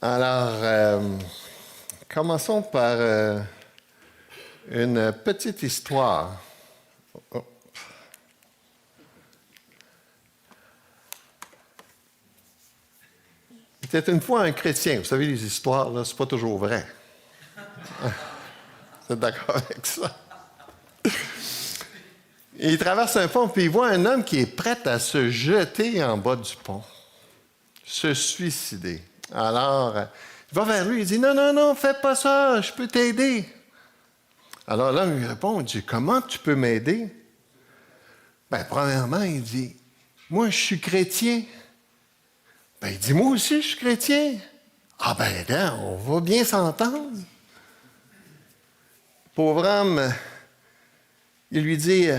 Alors, commençons par une petite histoire. Oh. Il était une fois un chrétien. Vous savez, les histoires, là, c'est pas toujours vrai. Vous êtes d'accord avec ça? Il traverse un pont, puis il voit un homme qui est prêt à se jeter en bas du pont, se suicider. Alors, il va vers lui, il dit « Non, non, non, fais pas ça, je peux t'aider. » Alors l'homme lui répond, il dit « Comment tu peux m'aider? » Bien, premièrement, il dit « Moi, je suis chrétien. » Ben, il dit « Moi aussi, je suis chrétien. » Ah ben, là, on va bien s'entendre. Pauvre homme, il lui dit,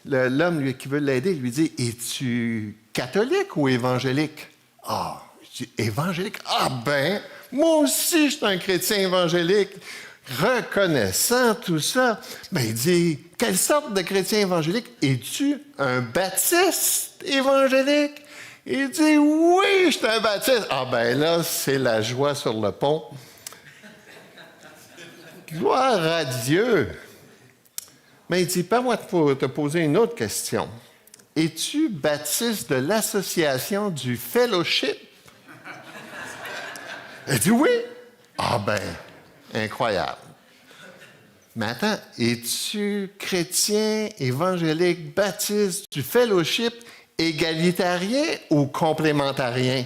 l'homme qui veut l'aider, il lui dit « Es-tu catholique ou évangélique? » Ah, je dis « Évangélique? Ah ben, moi aussi, je suis un chrétien évangélique. » Reconnaissant tout ça, ben, il dit « Quelle sorte de chrétien évangélique? Es-tu un baptiste évangélique? » Il dit « Oui, je suis un baptiste. » Ah ben là, c'est la joie sur le pont. Gloire à Dieu. Mais il dit, permets-moi de te poser une autre question. Es-tu baptiste de l'association du fellowship? Il dit oui. Ah ben, incroyable. Mais attends, es-tu chrétien, évangélique, baptiste du fellowship, égalitarien ou complémentarien?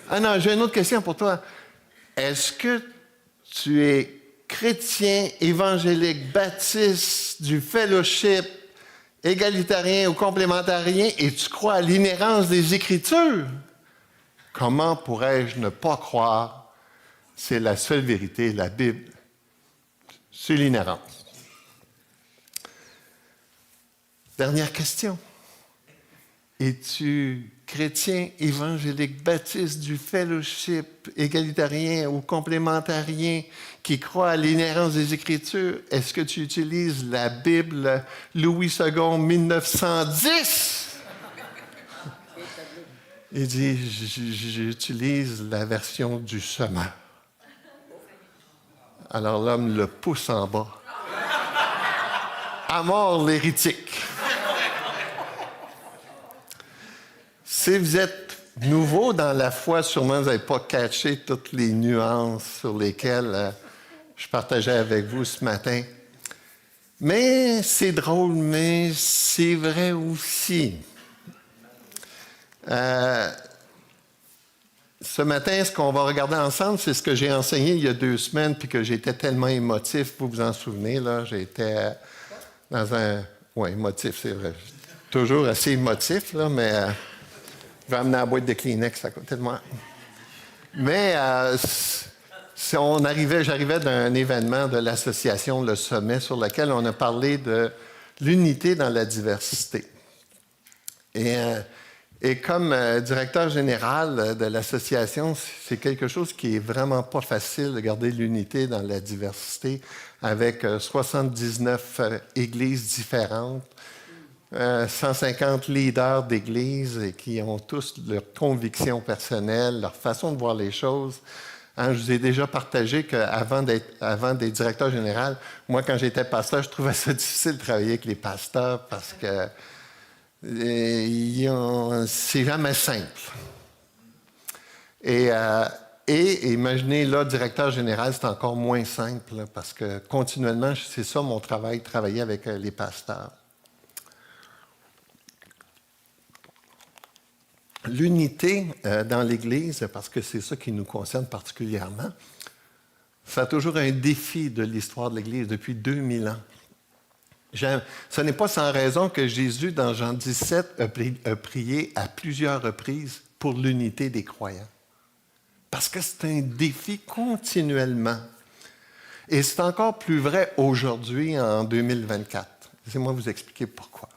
Ah non, j'ai une autre question pour toi. Est-ce que tu es chrétien, évangélique, baptiste, du fellowship, égalitarien ou complémentarien et tu crois à l'inhérence des Écritures? Comment pourrais-je ne pas croire? C'est la seule vérité, la Bible. C'est l'inhérence. Dernière question. Es-tu chrétien, évangélique, baptiste du fellowship, égalitarien ou complémentarien qui croit à l'inhérence des Écritures? Est-ce que tu utilises la Bible Louis II 1910? Il dit, j'utilise la version du semeur. Alors l'homme le pousse en bas. À mort l'hérétique. Si vous êtes nouveau dans la foi, sûrement vous n'avez pas catché toutes les nuances sur lesquelles je partageais avec vous ce matin. Mais c'est drôle, mais c'est vrai aussi. Ce matin, ce qu'on va regarder ensemble, c'est ce que j'ai enseigné il y a 2 semaines, puis que j'étais tellement émotif, vous vous en souvenez, là, j'étais dans un... Oui, émotif, c'est vrai. Toujours assez émotif, là, mais... Je vais amener la boîte de Kleenex à côté de moi. Mais j'arrivais d'un événement de l'association Le Sommet sur lequel on a parlé de l'unité dans la diversité. Et comme directeur général de l'association, c'est quelque chose qui est vraiment pas facile de garder l'unité dans la diversité avec 79 églises différentes. 150 leaders d'église qui ont tous leurs convictions personnelles, leur façon de voir les choses. Je vous ai déjà partagé qu'avant d'être directeur général, moi, quand j'étais pasteur, je trouvais ça difficile de travailler avec les pasteurs parce que c'est jamais simple. Et imaginez, là, directeur général, c'est encore moins simple là, parce que continuellement, c'est ça mon travail, travailler avec les pasteurs. L'unité dans l'Église, parce que c'est ça qui nous concerne particulièrement, c'est toujours un défi de l'histoire de l'Église depuis 2000 ans. Ce n'est pas sans raison que Jésus, dans Jean 17, a prié à plusieurs reprises pour l'unité des croyants. Parce que c'est un défi continuellement. Et c'est encore plus vrai aujourd'hui, en 2024. Laissez-moi vous expliquer pourquoi.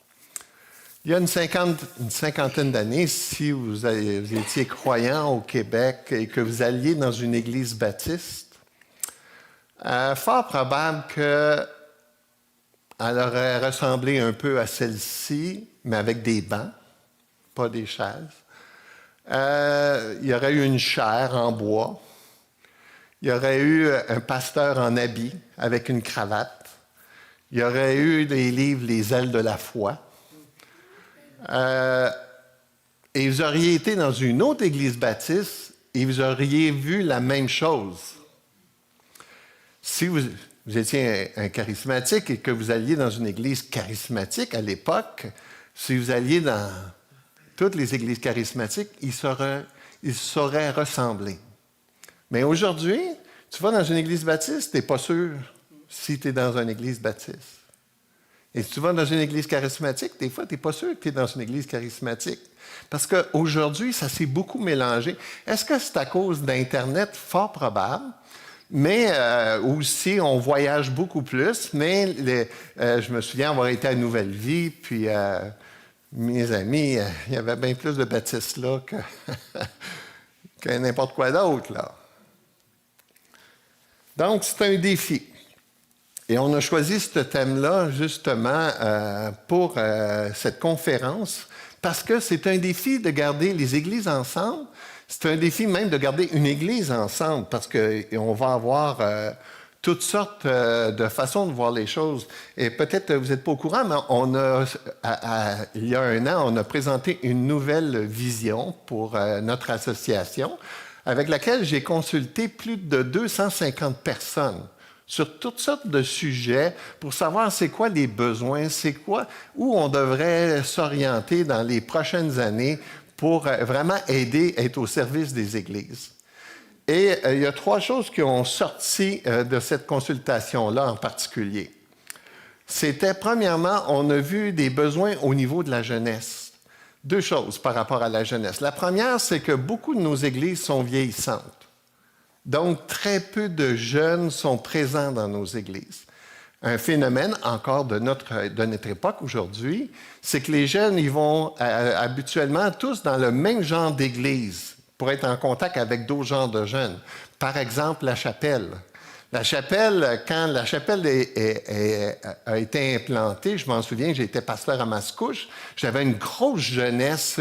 Il y a une cinquantaine d'années, si vous étiez croyant au Québec et que vous alliez dans une église baptiste, fort probable qu'elle aurait ressemblé un peu à celle-ci, mais avec des bancs, pas des chaises. Il y aurait eu une chaire en bois. Il y aurait eu un pasteur en habit avec une cravate. Il y aurait eu des livres Les ailes de la foi. Et vous auriez été dans une autre église baptiste et vous auriez vu la même chose. Si vous étiez un charismatique et que vous alliez dans une église charismatique à l'époque, si vous alliez dans toutes les églises charismatiques, ils sauraient ressembler. Mais aujourd'hui, tu vas dans une église baptiste, tu n'es pas sûr si tu es dans une église baptiste. Et si tu vas dans une église charismatique, des fois, tu n'es pas sûr que tu es dans une église charismatique. Parce qu'aujourd'hui, ça s'est beaucoup mélangé. Est-ce que c'est à cause d'Internet? Fort probable. Mais aussi, on voyage beaucoup plus. Mais je me souviens avoir été à Nouvelle Vie, puis mes amis, il y avait bien plus de baptistes là que n'importe quoi d'autre, là. Donc, c'est un défi. Et on a choisi ce thème-là, justement, pour cette conférence, parce que c'est un défi de garder les églises ensemble. C'est un défi même de garder une église ensemble, parce qu'on va avoir toutes sortes de façons de voir les choses. Et peut-être vous n'êtes pas au courant, mais il y a un an, on a présenté une nouvelle vision pour notre association, avec laquelle j'ai consulté plus de 250 personnes sur toutes sortes de sujets pour savoir c'est quoi les besoins, c'est quoi, où on devrait s'orienter dans les prochaines années pour vraiment aider, être au service des églises. Et il y a 3 choses qui ont sorti de cette consultation-là en particulier. C'était, premièrement, on a vu des besoins au niveau de la jeunesse. 2 choses par rapport à la jeunesse. La première, c'est que beaucoup de nos églises sont vieillissantes. Donc, très peu de jeunes sont présents dans nos églises. Un phénomène encore de notre époque aujourd'hui, c'est que les jeunes, ils vont habituellement tous dans le même genre d'église pour être en contact avec d'autres genres de jeunes. Par exemple, la chapelle. La chapelle, quand la chapelle a été implantée, je m'en souviens, j'étais pasteur à Mascouche, j'avais une grosse jeunesse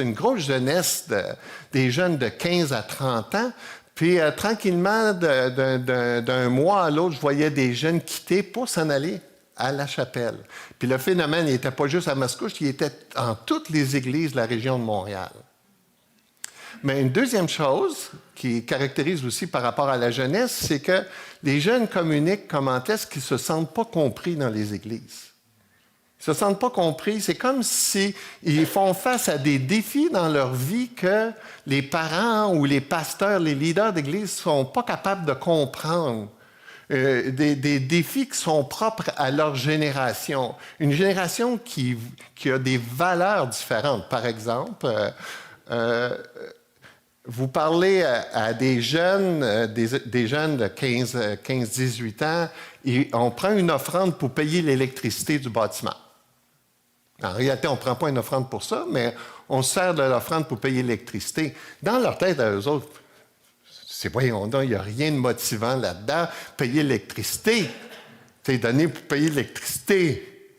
des jeunes de 15 à 30 ans. Puis, tranquillement, d'un mois à l'autre, je voyais des jeunes quitter pour s'en aller à la chapelle. Puis, le phénomène n'était pas juste à Mascouche, il était en toutes les églises de la région de Montréal. Mais une deuxième chose qui caractérise aussi par rapport à la jeunesse, c'est que les jeunes communiquent comment est-ce qu'ils ne se sentent pas compris dans les églises. Ils ne se sentent pas compris. C'est comme s'ils font face à des défis dans leur vie que les parents ou les pasteurs, les leaders d'église ne sont pas capables de comprendre. Des défis qui sont propres à leur génération. Une génération qui a des valeurs différentes. Par exemple, vous parlez à des jeunes, des jeunes de 15-18 ans, et on prend une offrande pour payer l'électricité du bâtiment. En réalité, on ne prend pas une offrande pour ça, mais on sert de l'offrande pour payer l'électricité. Dans leur tête, à eux autres, voyons donc, il n'y a rien de motivant là-dedans. Payer l'électricité, c'est donné pour payer l'électricité.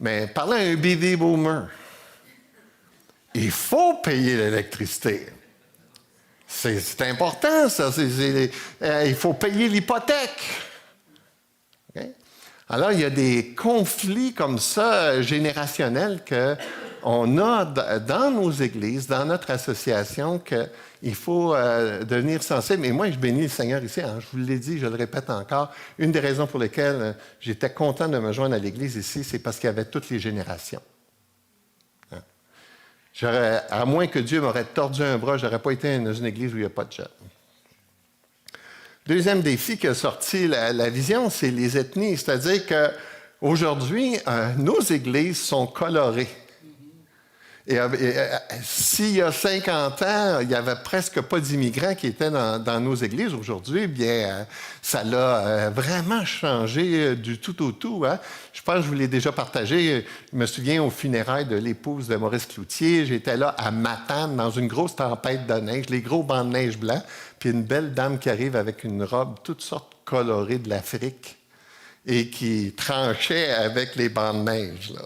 Mais parlez à un baby boomer. Il faut payer l'électricité. C'est important, ça. Il faut payer l'hypothèque. Okay? Alors, il y a des conflits comme ça, générationnels, qu'on a dans nos églises, dans notre association, qu'il faut devenir sensible. Et moi, je bénis le Seigneur ici. Hein, je vous l'ai dit, je le répète encore. Une des raisons pour lesquelles j'étais content de me joindre à l'Église ici, c'est parce qu'il y avait toutes les générations. À moins que Dieu m'aurait tordu un bras, je n'aurais pas été dans une église où il n'y a pas de jeunes. Deuxième défi qui a sorti la vision, c'est les ethnies. C'est-à-dire qu'aujourd'hui, nos églises sont colorées. Et s'il y a 50 ans, il n'y avait presque pas d'immigrants qui étaient dans nos églises, aujourd'hui, bien, ça l'a vraiment changé du tout au tout. Hein? Je pense que je vous l'ai déjà partagé. Je me souviens aux funérailles de l'épouse de Maurice Cloutier. J'étais là à Matane, dans une grosse tempête de neige, les gros bancs de neige blancs, puis une belle dame qui arrive avec une robe toutes sortes colorées de l'Afrique et qui tranchait avec les bancs de neige, là.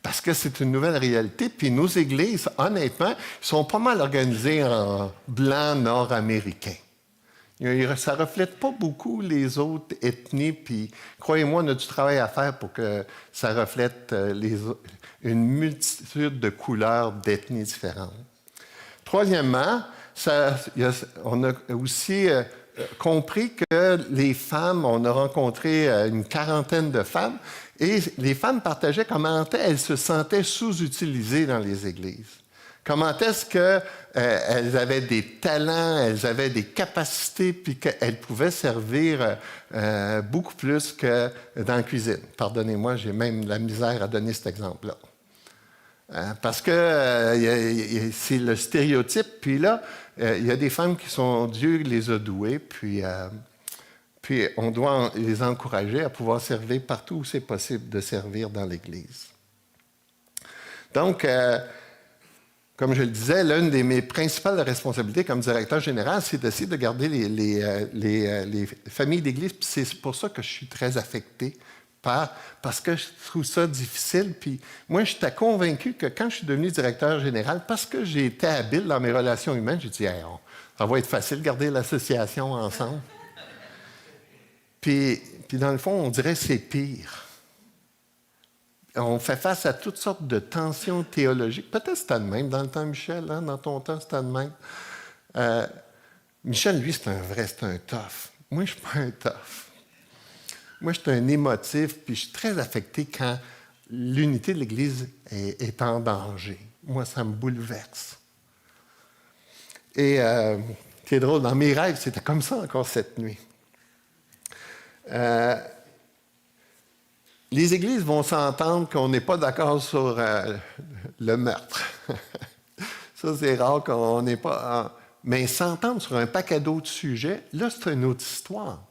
parce que c'est une nouvelle réalité. Puis nos églises, honnêtement, sont pas mal organisées en blanc nord-américain. Ça ne reflète pas beaucoup les autres ethnies, puis croyez-moi, on a du travail à faire pour que ça reflète une multitude de couleurs d'ethnies différentes. Troisièmement, on a aussi compris que les femmes, on a rencontré une quarantaine de femmes, et les femmes partageaient comment elles se sentaient sous-utilisées dans les églises. Comment est-ce qu'elles avaient des talents, elles avaient des capacités, puis qu'elles pouvaient servir beaucoup plus que dans la cuisine. Pardonnez-moi, j'ai même de la misère à donner cet exemple-là. Parce que c'est le stéréotype, puis là, il y a des femmes qui sont, Dieu les a douées, puis on doit les encourager à pouvoir servir partout où c'est possible de servir dans l'Église. Donc, comme je le disais, l'une de mes principales responsabilités comme directeur général, c'est d'essayer de garder les familles d'Église. Puis c'est pour ça que je suis très affecté parce que je trouve ça difficile. Puis moi, j'étais convaincu que quand je suis devenu directeur général, parce que j'ai été habile dans mes relations humaines, j'ai dit hey, ça va être facile de garder l'association ensemble. Puis dans le fond, on dirait que c'est pire. On fait face à toutes sortes de tensions théologiques. Peut-être c'était le même dans le temps, Michel, hein? Dans ton temps, c'était le même. Michel, lui, c'est un tough. Moi, je ne suis pas un tough. Moi, je suis un émotif, puis je suis très affecté quand l'unité de l'Église est en danger. Moi, ça me bouleverse. Et c'est drôle, dans mes rêves, c'était comme ça encore cette nuit. Les églises vont s'entendre qu'on n'est pas d'accord sur le meurtre. Ça, c'est rare qu'on n'est pas... Mais s'entendre sur un paquet d'autres sujets, là, c'est une autre histoire.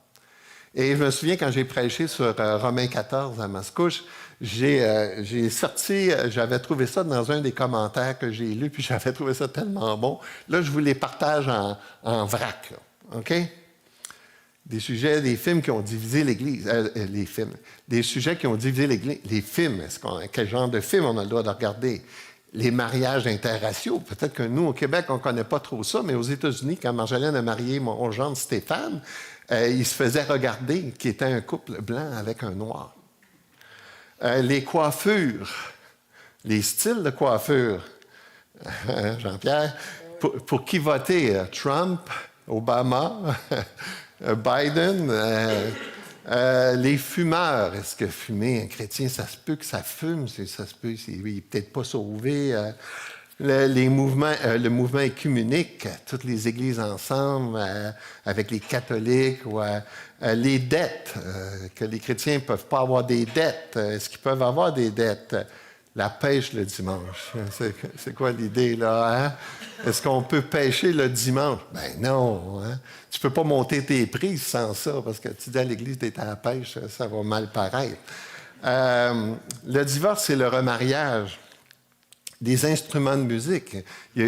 Et je me souviens, quand j'ai prêché sur Romains 14 à Mascouche, j'ai sorti, j'avais trouvé ça dans un des commentaires que j'ai lus, puis j'avais trouvé ça tellement bon. Là, je vous les partage en vrac, là. OK? Des sujets, des films qui ont divisé l'Église. Des sujets qui ont divisé l'Église. Les films, quel genre de film on a le droit de regarder? Les mariages interraciaux. Peut-être que nous, au Québec, on ne connaît pas trop ça, mais aux États-Unis, quand Marjolaine a marié mon gendre Stéphane, il se faisait regarder qu'il était un couple blanc avec un noir. Les coiffures, les styles de coiffure. Jean-Pierre, pour qui voter? Trump, Obama, Biden, les fumeurs. Est-ce que fumer, un chrétien, ça se peut que ça fume? Ça se peut, il n'est peut-être pas sauvé. Le mouvement œcuménique, toutes les églises ensemble, avec les catholiques, ou les dettes, que les chrétiens ne peuvent pas avoir des dettes. Est-ce qu'ils peuvent avoir des dettes? La pêche le dimanche. C'est quoi l'idée, là? Hein? Est-ce qu'on peut pêcher le dimanche? Ben non. Hein? Tu ne peux pas monter tes prises sans ça, parce que tu dis à l'église d'être à la pêche, ça va mal paraître. Le divorce, c'est le remariage. Des instruments de musique. Il y a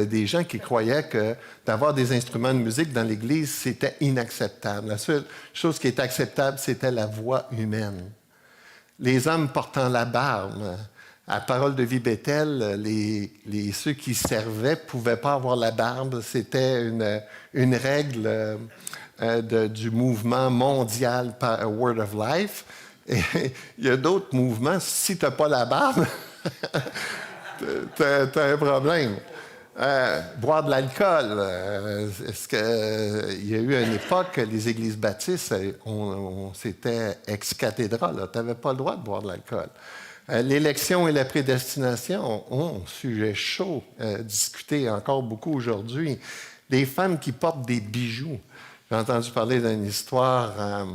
eu des gens qui croyaient que d'avoir des instruments de musique dans l'Église, c'était inacceptable. La seule chose qui était acceptable, c'était la voix humaine. Les hommes portant la barbe. À Parole de vie Bethel, ceux qui servaient ne pouvaient pas avoir la barbe. C'était une règle du mouvement mondial Word of Life. Et il y a d'autres mouvements, si tu n'as pas la barbe... T'as un problème. Boire de l'alcool. Est-ce qu'il y a eu une époque, les églises baptistes, c'était ex-cathédra. Tu n'avais pas le droit de boire de l'alcool. L'élection et la prédestination, sujet chaud, discuté encore beaucoup aujourd'hui. Les femmes qui portent des bijoux. J'ai entendu parler d'une histoire...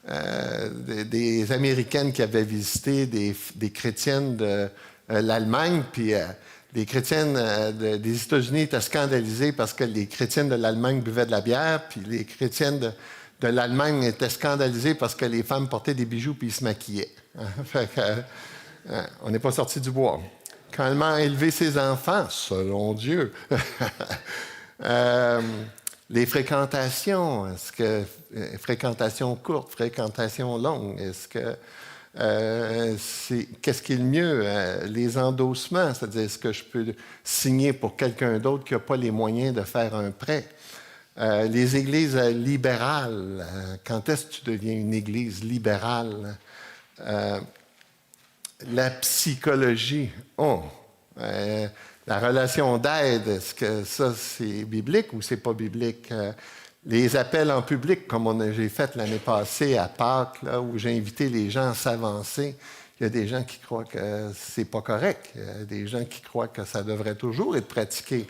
des Américaines qui avaient visité des chrétiennes de l'Allemagne, puis les chrétiennes des États-Unis étaient scandalisées parce que les chrétiennes de l'Allemagne buvaient de la bière, puis les chrétiennes de l'Allemagne étaient scandalisées parce que les femmes portaient des bijoux puis ils se maquillaient. Fait que, on n'est pas sorti du bois. Comment élever ses enfants, selon Dieu? Les fréquentations, est-ce que fréquentation courte, fréquentation longue, est-ce que Qu'est-ce qui est le mieux? Les endossements, c'est-à-dire est-ce que je peux signer pour quelqu'un d'autre qui n'a pas les moyens de faire un prêt? Les églises libérales, quand est-ce que tu deviens une église libérale? La psychologie, la relation d'aide, est-ce que ça c'est biblique ou c'est pas biblique? Les appels en public, comme j'ai fait l'année passée à Pâques, là, où j'ai invité les gens à s'avancer. Il y a des gens qui croient que c'est pas correct. Il y a des gens qui croient que ça devrait toujours être pratiqué.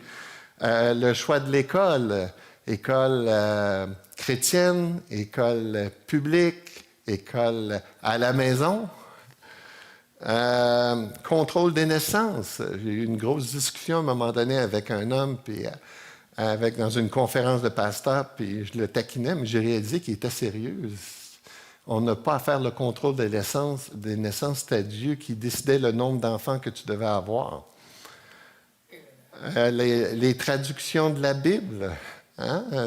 Le choix de l'école, école chrétienne, école publique, école à la maison. Contrôle des naissances. J'ai eu une grosse discussion à un moment donné avec un homme, puis dans une conférence de pasteurs, puis je le taquinais, mais j'ai réalisé qu'il était sérieux. On n'a pas à faire le contrôle des naissances, c'était Dieu qui décidait le nombre d'enfants que tu devais avoir. Les traductions de la Bible,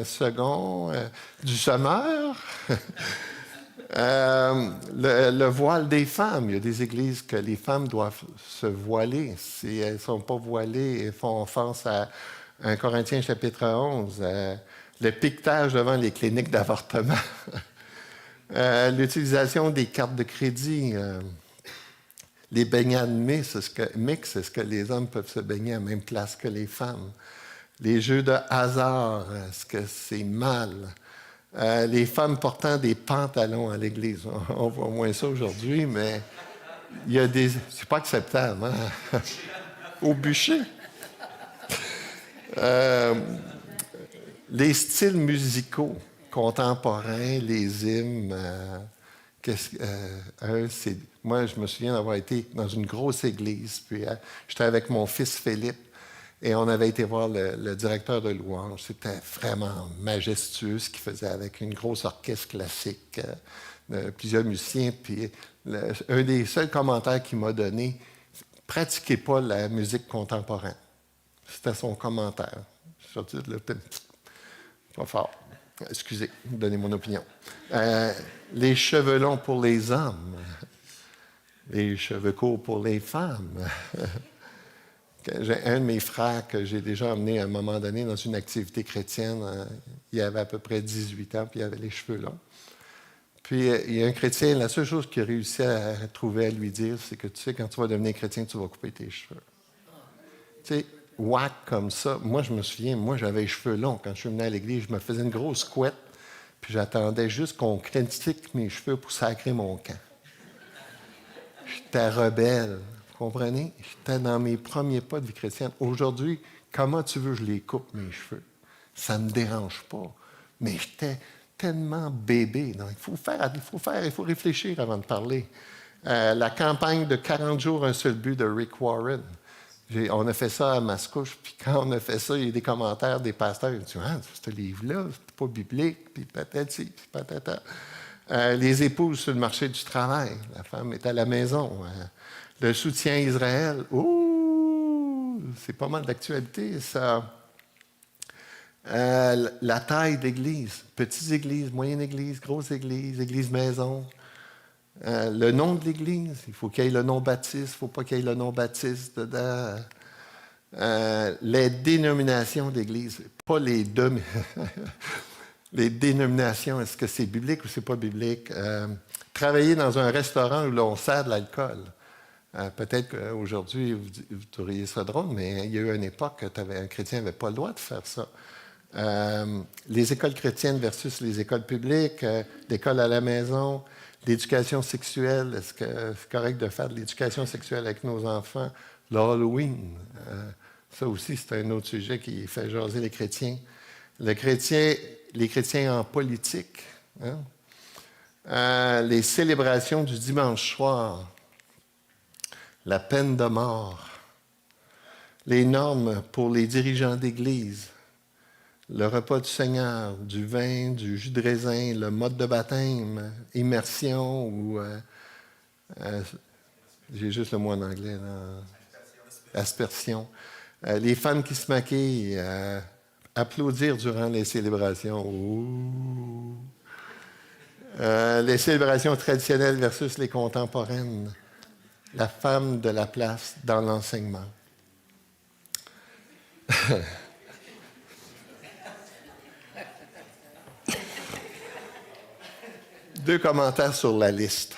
second, du semeur. Le voile des femmes. Il y a des églises que les femmes doivent se voiler. Si elles ne sont pas voilées, elles font offense à 1 Corinthiens chapitre 11. Le piquetage devant les cliniques d'avortement. L'utilisation des cartes de crédit. Les baignades mixtes, est-ce que les hommes peuvent se baigner à la même place que les femmes? Les jeux de hasard, est-ce que c'est mal? Les femmes portant des pantalons à l'église. On voit moins ça aujourd'hui, mais il y a des... C'est pas acceptable, hein? Au bûcher. Les styles musicaux contemporains, les hymnes. Moi, je me souviens d'avoir été dans une grosse église, puis j'étais avec mon fils Philippe, et on avait été voir le directeur de louange. C'était vraiment majestueux ce qu'il faisait avec une grosse orchestre classique, plusieurs musiciens. Puis un des seuls commentaires qu'il m'a donné, pratiquez pas la musique contemporaine. C'était son commentaire. Pas fort. Excusez, donnez mon opinion. Les cheveux longs pour les hommes, les cheveux courts pour les femmes. J'ai un de mes frères que j'ai déjà emmené à un moment donné dans une activité chrétienne. Il avait à peu près 18 ans, puis il avait les cheveux longs. Puis il y a un chrétien, la seule chose qu'il a réussi à trouver à lui dire, c'est que tu sais, quand tu vas devenir chrétien, tu vas couper tes cheveux. Tu sais, whack comme ça. Moi, je me souviens, j'avais les cheveux longs. Quand je suis venu à l'église, je me faisais une grosse couette, puis j'attendais juste qu'on critique mes cheveux pour sacrer mon camp. J'étais rebelle. Vous comprenez? J'étais dans mes premiers pas de vie chrétienne. Aujourd'hui, comment tu veux que je les coupe, mes cheveux? Ça ne me dérange pas. Mais j'étais tellement bébé. Donc, il faut réfléchir avant de parler. La campagne de 40 jours, un seul but de Rick Warren. On a fait ça à Mascouche, puis quand on a fait ça, il y a des commentaires des pasteurs. Ils disent « Ah, ce livre-là, c'est pas biblique, puis patati, puis patata. » Les épouses sur le marché du travail. La femme est à la maison. Le soutien à Israël. Ouh! C'est pas mal d'actualité, ça. La taille d'église. Petites églises, moyennes églises, grosses églises, églises maison. Le nom de l'église. Il faut qu'il y ait le nom baptiste. Il ne faut pas qu'il y ait le nom baptiste dedans. Les dénominations d'église. Pas les deux, mais les dénominations. Est-ce que c'est biblique ou c'est pas biblique? Travailler dans un restaurant où l'on sert de l'alcool. Peut-être qu'aujourd'hui, vous trouveriez ça drôle, mais il y a eu une époque où un chrétien n'avait pas le droit de faire ça. Les écoles chrétiennes versus les écoles publiques, l'école à la maison, l'éducation sexuelle. Est-ce que c'est correct de faire de l'éducation sexuelle avec nos enfants? L'Halloween, ça aussi, c'est un autre sujet qui fait jaser les chrétiens. Les chrétiens en politique. Les célébrations du dimanche soir. La peine de mort, les normes pour les dirigeants d'Église, le repas du Seigneur, du vin, du jus de raisin, le mode de baptême, immersion ou... j'ai juste le mot en anglais, là. Aspersion. Les femmes qui se maquillent, applaudir durant les célébrations. Ouh. Les célébrations traditionnelles versus les contemporaines. La femme de la place dans l'enseignement. Deux commentaires sur la liste.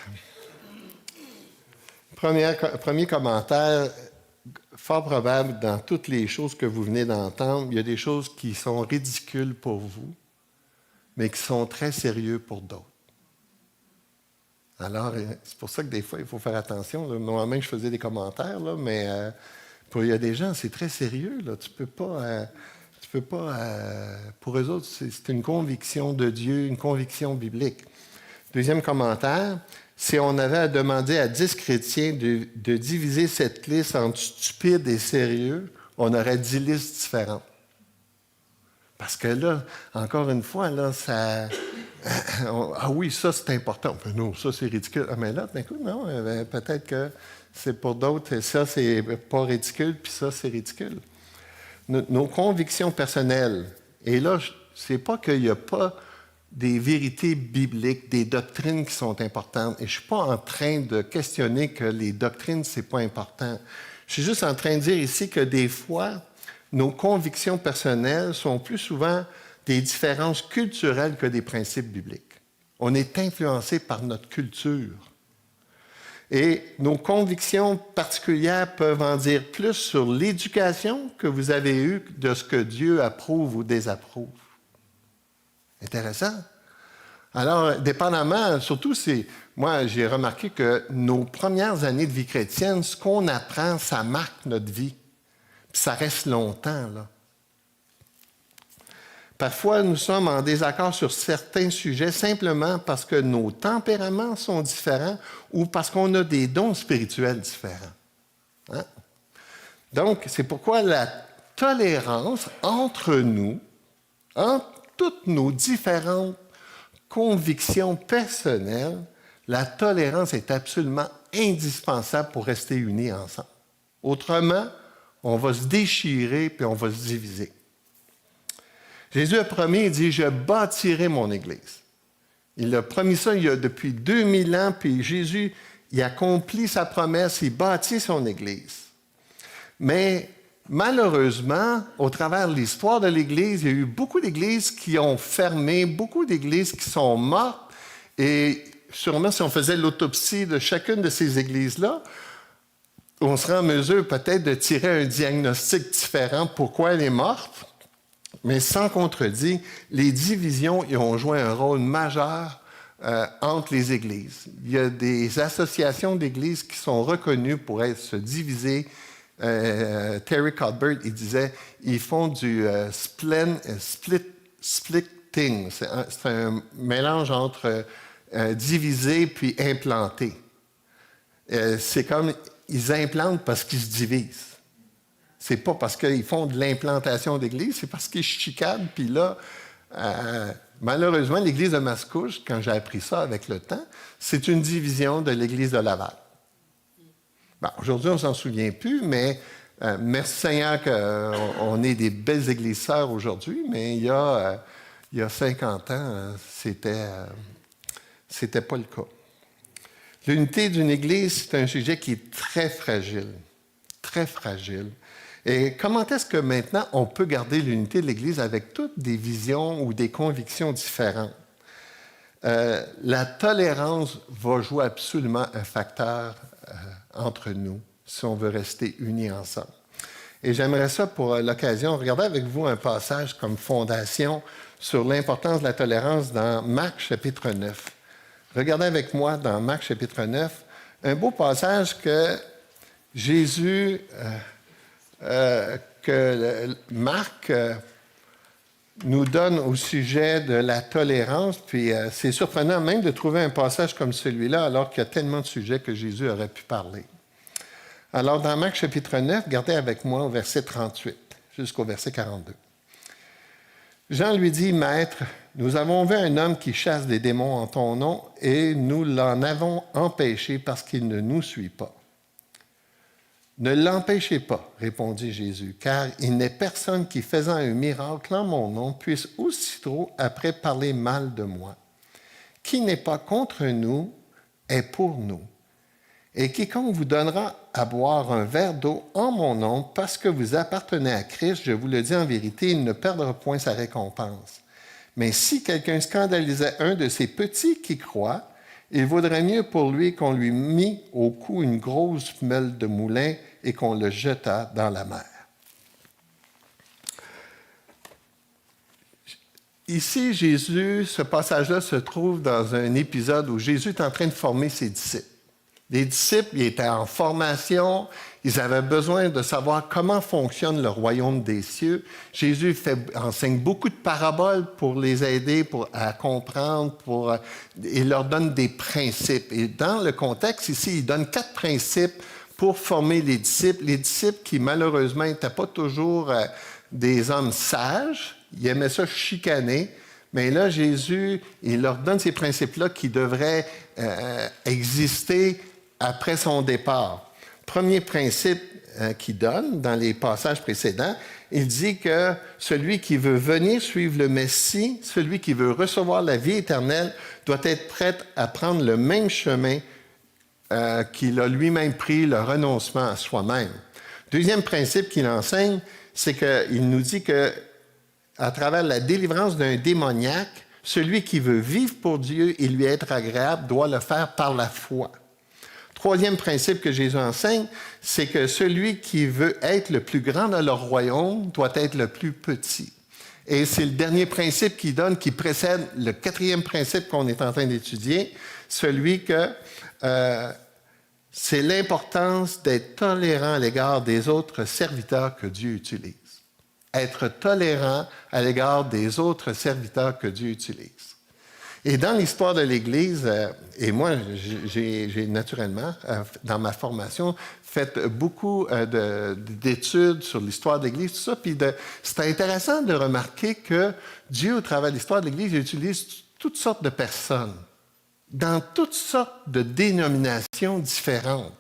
Premier commentaire, fort probable, dans toutes les choses que vous venez d'entendre, il y a des choses qui sont ridicules pour vous, mais qui sont très sérieux pour d'autres. Alors, c'est pour ça que des fois, il faut faire attention. Là. Normalement, je faisais des commentaires, là, mais il y a des gens, c'est très sérieux. Là. Tu peux pas... pour eux autres, c'est une conviction de Dieu, une conviction biblique. Deuxième commentaire, si on avait à demander à 10 chrétiens de diviser cette liste entre stupide et sérieux, on aurait 10 listes différentes. Parce que là, encore une fois, là, ça... ah oui, ça, c'est important. Non, ça, c'est ridicule. Ah, mais là, écoute, non, peut-être que c'est pour d'autres, ça, c'est pas ridicule, puis ça, c'est ridicule. Nos convictions personnelles, et là, c'est pas qu'il n'y a pas des vérités bibliques, des doctrines qui sont importantes. Et je ne suis pas en train de questionner que les doctrines, ce n'est pas important. Je suis juste en train de dire ici que des fois, nos convictions personnelles sont plus souvent des différences culturelles que des principes bibliques. On est influencé par notre culture. Et nos convictions particulières peuvent en dire plus sur l'éducation que vous avez eue de ce que Dieu approuve ou désapprouve. Intéressant. Alors, dépendamment, surtout, moi, j'ai remarqué que nos premières années de vie chrétienne, ce qu'on apprend, ça marque notre vie. Puis ça reste longtemps, là. Parfois, nous sommes en désaccord sur certains sujets simplement parce que nos tempéraments sont différents ou parce qu'on a des dons spirituels différents. Hein? Donc, c'est pourquoi la tolérance entre nous, entre toutes nos différentes convictions personnelles, la tolérance est absolument indispensable pour rester unis ensemble. Autrement, on va se déchirer puis on va se diviser. Jésus a promis, il dit, « Je bâtirai mon Église ». Il a promis ça il y a depuis 2000 ans, puis Jésus, il accomplit sa promesse, il bâtit son Église. Mais malheureusement, au travers de l'histoire de l'Église, il y a eu beaucoup d'églises qui ont fermé, beaucoup d'églises qui sont mortes, et sûrement si on faisait l'autopsie de chacune de ces églises-là, on serait en mesure peut-être de tirer un diagnostic différent pourquoi elle est morte. Mais sans contredit, les divisions y ont joué un rôle majeur entre les églises. Il y a des associations d'églises qui sont reconnues pour se diviser. Terry Cuthbert, il disait, ils font du splitting. C'est un mélange entre diviser puis implanter. C'est comme, ils implantent parce qu'ils se divisent. C'est pas parce qu'ils font de l'implantation d'église, c'est parce qu'ils chicanent. Puis là, malheureusement, l'église de Mascouche, quand j'ai appris ça avec le temps, c'est une division de l'église de Laval. Bon, aujourd'hui, on ne s'en souvient plus, mais merci Seigneur qu'on ait des belles églises sœurs aujourd'hui, mais il y a 50 ans, c'était pas le cas. L'unité d'une église, c'est un sujet qui est très fragile, très fragile. Et comment est-ce que maintenant on peut garder l'unité de l'Église avec toutes des visions ou des convictions différentes? La tolérance va jouer absolument un facteur entre nous si on veut rester unis ensemble. Et j'aimerais ça pour l'occasion regarder avec vous un passage comme fondation sur l'importance de la tolérance dans Marc chapitre 9. Regardez avec moi dans Marc chapitre 9 un beau passage que Jésus... que Marc nous donne au sujet de la tolérance, puis c'est surprenant même de trouver un passage comme celui-là alors qu'il y a tellement de sujets que Jésus aurait pu parler. Alors, dans Marc chapitre 9, regardez avec moi au verset 38 jusqu'au verset 42. Jean lui dit, « Maître, nous avons vu un homme qui chasse des démons en ton nom et nous l'en avons empêché parce qu'il ne nous suit pas. » « Ne l'empêchez pas, répondit Jésus, car il n'est personne qui, faisant un miracle en mon nom, puisse aussitôt après parler mal de moi. Qui n'est pas contre nous est pour nous. Et quiconque vous donnera à boire un verre d'eau en mon nom, parce que vous appartenez à Christ, je vous le dis en vérité, il ne perdra point sa récompense. Mais si quelqu'un scandalisait un de ces petits qui croient, il vaudrait mieux pour lui qu'on lui mît au cou une grosse meule de moulin et qu'on le jetât dans la mer. Ici, Jésus, ce passage-là se trouve dans un épisode où Jésus est en train de former ses disciples. Les disciples, ils étaient en formation, ils avaient besoin de savoir comment fonctionne le royaume des cieux. Jésus enseigne beaucoup de paraboles pour les aider à comprendre, il leur donne des principes. Et dans le contexte ici, il donne 4 principes pour former les disciples qui malheureusement n'étaient pas toujours des hommes sages, ils aimaient ça chicaner. Mais là, Jésus, il leur donne ces principes-là qui devraient exister après son départ. Premier principe qu'il donne dans les passages précédents, il dit que celui qui veut venir suivre le Messie, celui qui veut recevoir la vie éternelle, doit être prêt à prendre le même chemin qu'il a lui-même pris, le renoncement à soi-même. Deuxième principe qu'il enseigne, c'est qu'il nous dit que à travers la délivrance d'un démoniaque, celui qui veut vivre pour Dieu et lui être agréable doit le faire par la foi. Troisième principe que Jésus enseigne, c'est que celui qui veut être le plus grand dans le royaume doit être le plus petit. Et c'est le dernier principe qu'il donne, qui précède le 4e principe qu'on est en train d'étudier, celui que c'est l'importance d'être tolérant à l'égard des autres serviteurs que Dieu utilise. Être tolérant à l'égard des autres serviteurs que Dieu utilise. Et dans l'histoire de l'Église, et moi, j'ai naturellement, dans ma formation, fait beaucoup d'études sur l'histoire de l'Église, tout ça, puis c'est intéressant de remarquer que Dieu, au travers de l'histoire de l'Église, utilise toutes sortes de personnes, dans toutes sortes de dénominations différentes.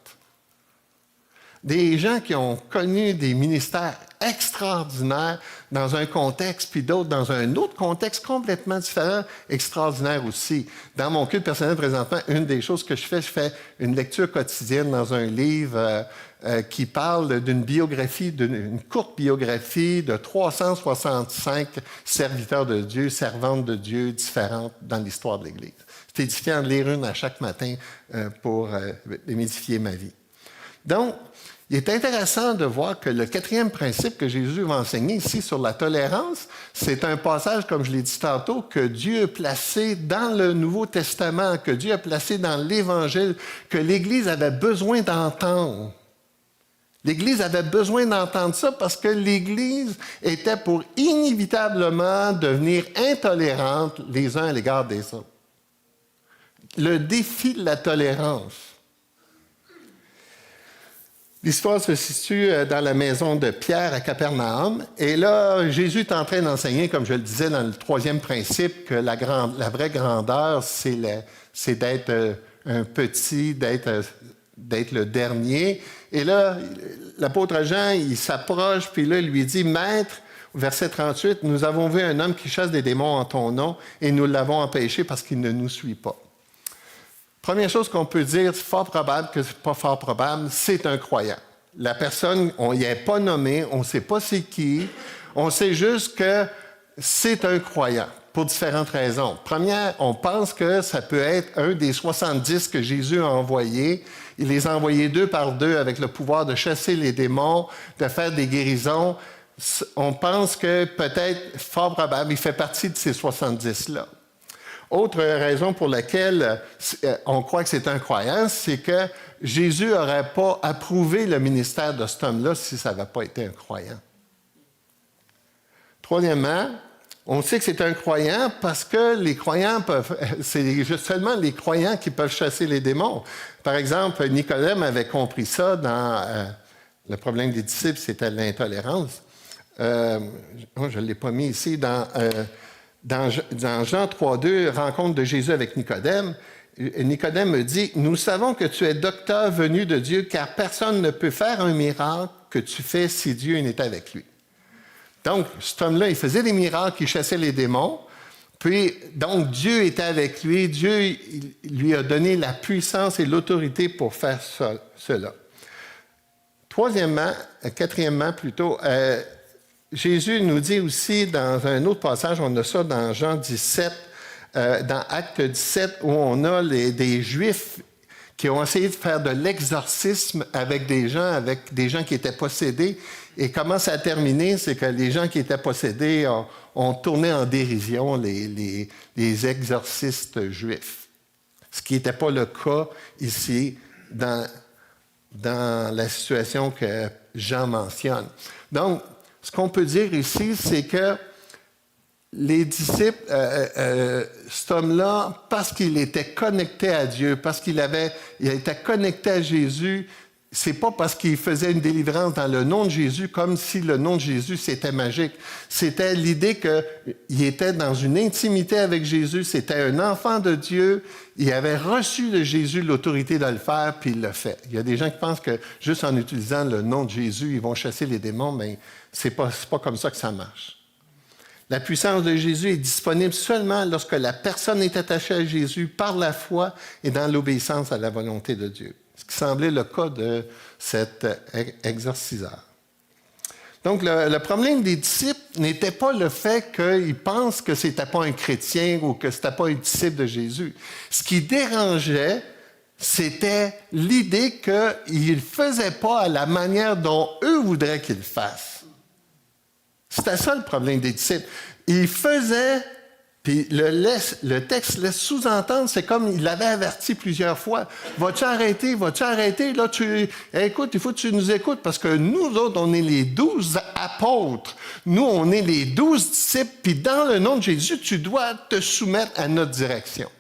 Des gens qui ont connu des ministères extraordinaires dans un contexte, puis d'autres dans un autre contexte complètement différent, extraordinaire aussi. Dans mon culte personnel présentement, une des choses que je fais une lecture quotidienne dans un livre qui parle d'une biographie, d'une courte biographie de 365 serviteurs de Dieu, servantes de Dieu différentes dans l'histoire de l'Église. C'est édifiant de lire une à chaque matin pour édifier ma vie. Donc, il est intéressant de voir que le 4e principe que Jésus va enseigner ici sur la tolérance, c'est un passage, comme je l'ai dit tantôt, que Dieu a placé dans le Nouveau Testament, que Dieu a placé dans l'Évangile, que l'Église avait besoin d'entendre. L'Église avait besoin d'entendre ça parce que l'Église était pour inévitablement devenir intolérante les uns à l'égard des autres. Le défi de la tolérance. L'histoire se situe dans la maison de Pierre à Capernaum. Et là, Jésus est en train d'enseigner, comme je le disais dans le 3e principe, que la vraie grandeur, c'est d'être un petit, d'être le dernier. Et là, l'apôtre Jean, il s'approche, puis là, il lui dit, « Maître, verset 38, « Nous avons vu un homme qui chasse des démons en ton nom, et nous l'avons empêché parce qu'il ne nous suit pas. » Première chose qu'on peut dire, c'est fort probable que c'est pas fort probable, c'est un croyant. La personne, on n'y est pas nommé, on ne sait pas c'est qui, on sait juste que c'est un croyant, pour différentes raisons. Première, on pense que ça peut être un des 70 que Jésus a envoyés. Il les a envoyés 2 par 2 avec le pouvoir de chasser les démons, de faire des guérisons. On pense que peut-être, fort probable, il fait partie de ces 70-là. Autre raison pour laquelle on croit que c'est un croyant, c'est que Jésus n'aurait pas approuvé le ministère de cet homme-là si ça n'avait pas été un croyant. Troisièmement, on sait que c'est un croyant parce que les croyants c'est seulement les croyants qui peuvent chasser les démons. Par exemple, Nicodème avait compris ça dans le problème des disciples, c'était l'intolérance. Je ne l'ai pas mis ici dans Jean 3,2, rencontre de Jésus avec Nicodème, Nicodème me dit, « Nous savons que tu es docteur venu de Dieu, car personne ne peut faire un miracle que tu fais si Dieu n'est avec lui. » Donc, cet homme-là, il faisait des miracles, il chassait les démons. Puis, donc, Dieu était avec lui. Dieu lui a donné la puissance et l'autorité pour faire cela. Quatrièmement plutôt, Jésus nous dit aussi dans un autre passage, on a ça dans Jean 17, dans Acte 17, où on a des Juifs qui ont essayé de faire de l'exorcisme avec des gens qui étaient possédés. Et comment ça a terminé? C'est que les gens qui étaient possédés ont tourné en dérision les exorcistes juifs. Ce qui n'était pas le cas ici dans la situation que Jean mentionne. Donc, ce qu'on peut dire ici, c'est que les disciples, cet homme-là, parce qu'il était connecté à Dieu, parce qu'il était connecté à Jésus, c'est pas parce qu'il faisait une délivrance dans le nom de Jésus comme si le nom de Jésus, c'était magique. C'était l'idée qu'il était dans une intimité avec Jésus, c'était un enfant de Dieu, il avait reçu de Jésus l'autorité de le faire, puis il le fait. Il y a des gens qui pensent que juste en utilisant le nom de Jésus, ils vont chasser les démons, mais c'est pas comme ça que ça marche. La puissance de Jésus est disponible seulement lorsque la personne est attachée à Jésus par la foi et dans l'obéissance à la volonté de Dieu. Ce qui semblait le cas de cet exorciseur. Donc, le problème des disciples n'était pas le fait qu'ils pensent que ce n'était pas un chrétien ou que ce n'était pas un disciple de Jésus. Ce qui dérangeait, c'était l'idée qu'ils ne faisaient pas à la manière dont eux voudraient qu'ils le fassent. C'était ça le problème des disciples. Ils faisaient, puis le texte laisse sous-entendre, c'est comme il l'avait averti plusieurs fois. Vas-tu arrêter? Vas-tu arrêter? Là, écoute, il faut que tu nous écoutes parce que nous autres, on est les 12 apôtres. Nous, on est les 12 disciples, puis dans le nom de Jésus, tu dois te soumettre à notre direction.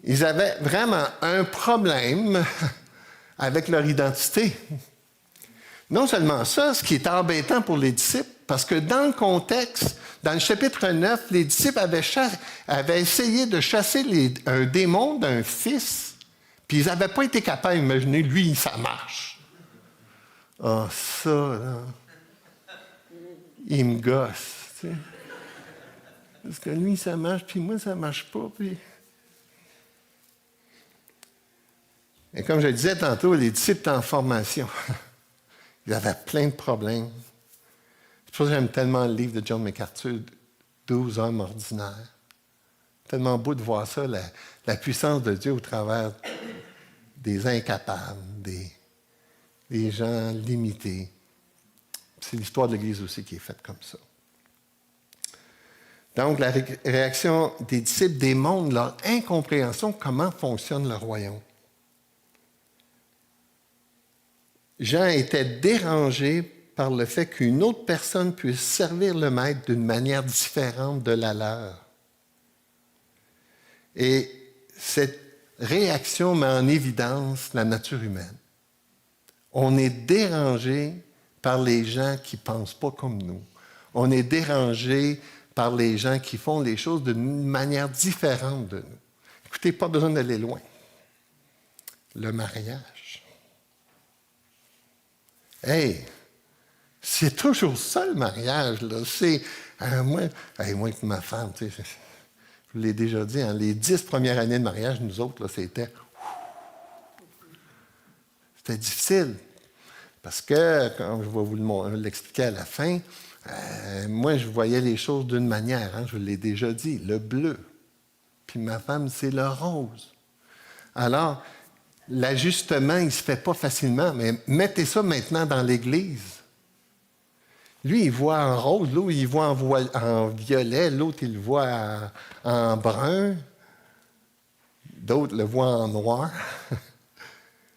Ils avaient vraiment un problème avec leur identité. Non seulement ça, ce qui est embêtant pour les disciples, parce que dans le contexte, dans le chapitre 9, les disciples avaient essayé de chasser un démon d'un fils, puis ils n'avaient pas été capables d'imaginer, lui, ça marche. Ah, ça, là, il me gosse, tu sais. Parce que lui, ça marche, puis moi, ça marche pas, puis... Et comme je le disais tantôt, les disciples étaient en formation. Ils avaient plein de problèmes. C'est pour ça que j'aime tellement le livre de John MacArthur, 12 hommes ordinaires. Tellement beau de voir ça, la puissance de Dieu au travers des incapables, des gens limités. C'est l'histoire de l'Église aussi qui est faite comme ça. Donc, la réaction des disciples démontre leur incompréhension de comment fonctionne le royaume. Jean était dérangé par le fait qu'une autre personne puisse servir le maître d'une manière différente de la leur. Et cette réaction met en évidence la nature humaine. On est dérangé par les gens qui ne pensent pas comme nous. On est dérangé par les gens qui font les choses d'une manière différente de nous. Écoutez, pas besoin d'aller loin. Le mariage. Hey, c'est toujours ça le mariage, là. C'est, moi et ma femme, tu sais, je vous l'ai déjà dit, les 10 premières années de mariage, nous autres, là, c'était difficile. Parce que, comme je vais vous l'expliquer à la fin, moi, je voyais les choses d'une manière, je vous l'ai déjà dit, le bleu. Puis ma femme, c'est le rose. Alors, l'ajustement, il ne se fait pas facilement, mais mettez ça maintenant dans l'Église. Lui, il voit en rose, l'autre, il voit en violet, l'autre, il le voit en brun, d'autres le voient en noir.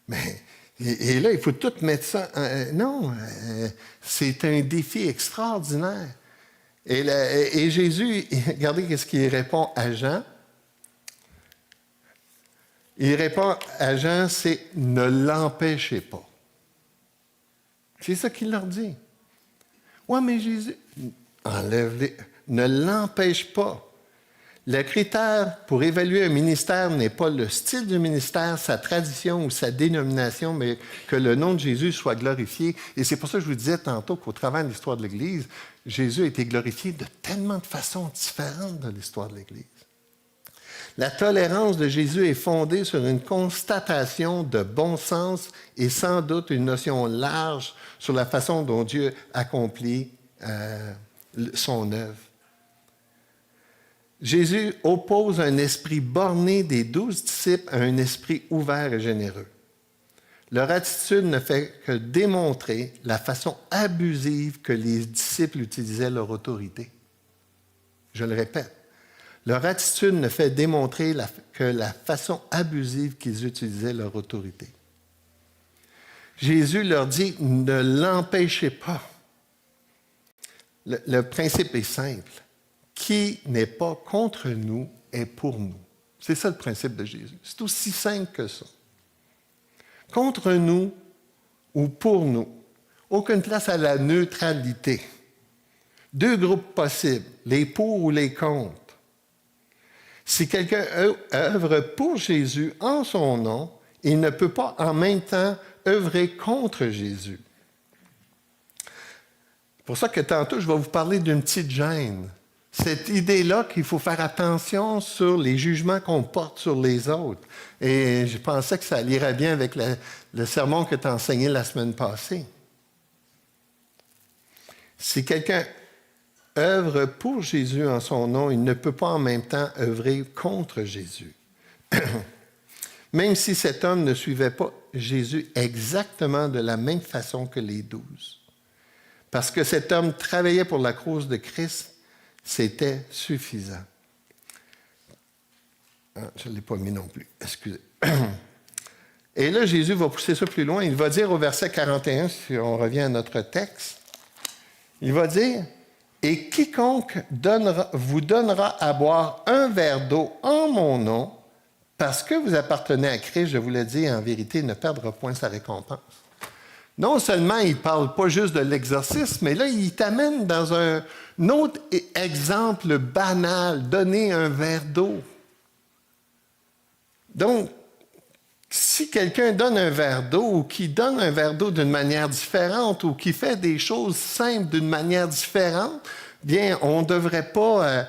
Mais, et là, il faut tout mettre ça. C'est un défi extraordinaire. Et Jésus, regardez ce qu'il répond à Jean. Il répond à Jean, c'est « ne l'empêchez pas ». C'est ça qu'il leur dit. « Ouais, mais Jésus, enlève-les, ne l'empêche pas. Le critère pour évaluer un ministère n'est pas le style du ministère, sa tradition ou sa dénomination, mais que le nom de Jésus soit glorifié. Et c'est pour ça que je vous disais tantôt qu'au travers de l'histoire de l'Église, Jésus a été glorifié de tellement de façons différentes dans l'histoire de l'Église. La tolérance de Jésus est fondée sur une constatation de bon sens et sans doute une notion large sur la façon dont Dieu accomplit son œuvre. Jésus oppose un esprit borné des 12 disciples à un esprit ouvert et généreux. Leur attitude ne fait que démontrer la façon abusive que les disciples utilisaient leur autorité. Je le répète, leur attitude ne fait démontrer que la façon abusive qu'ils utilisaient leur autorité. Jésus leur dit, ne l'empêchez pas. Le principe est simple. Qui n'est pas contre nous est pour nous. C'est ça le principe de Jésus. C'est aussi simple que ça. Contre nous ou pour nous. Aucune place à la neutralité. Deux groupes possibles, les pour ou les contre. Si quelqu'un œuvre pour Jésus en son nom, il ne peut pas en même temps œuvrer contre Jésus. C'est pour ça que tantôt, je vais vous parler d'une petite gêne. Cette idée-là qu'il faut faire attention sur les jugements qu'on porte sur les autres. Et je pensais que ça irait bien avec le sermon que tu as enseigné la semaine passée. Si quelqu'un œuvre pour Jésus en son nom, il ne peut pas en même temps œuvrer contre Jésus. Même si cet homme ne suivait pas Jésus exactement de la même façon que les 12. Parce que cet homme travaillait pour la cause de Christ, c'était suffisant. Ah, je ne l'ai pas mis non plus, excusez. Et là, Jésus va pousser ça plus loin. Il va dire au verset 41, si on revient à notre texte, il va dire, « Et quiconque vous donnera à boire un verre d'eau en mon nom, parce que vous appartenez à Christ, je vous le dis, en vérité, il ne perdra point sa récompense. » Non seulement il ne parle pas juste de l'exorcisme, mais là, il t'amène dans un autre exemple banal, donner un verre d'eau. Donc, si quelqu'un donne un verre d'eau ou qui donne un verre d'eau d'une manière différente ou qui fait des choses simples d'une manière différente, bien, on ne devrait pas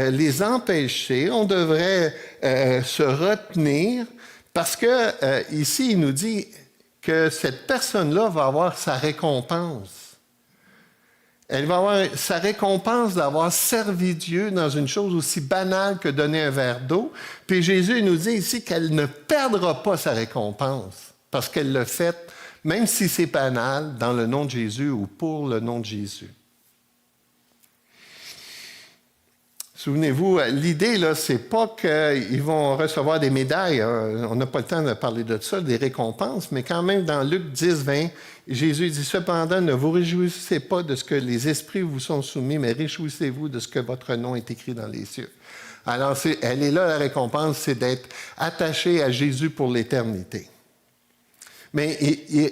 les empêcher, on devrait se retenir parce que ici, il nous dit que cette personne-là va avoir sa récompense. Elle va avoir sa récompense d'avoir servi Dieu dans une chose aussi banale que donner un verre d'eau. Puis Jésus nous dit ici qu'elle ne perdra pas sa récompense parce qu'elle l'a fait, même si c'est banal, dans le nom de Jésus ou pour le nom de Jésus. Souvenez-vous, l'idée, là, c'est pas qu'ils vont recevoir des médailles. On n'a pas le temps de parler de ça, des récompenses, mais quand même, dans Luc 10, 20, Jésus dit, « Cependant, ne vous réjouissez pas de ce que les esprits vous sont soumis, mais réjouissez-vous de ce que votre nom est écrit dans les cieux. » Alors, elle est là, la récompense, c'est d'être attaché à Jésus pour l'éternité. Mais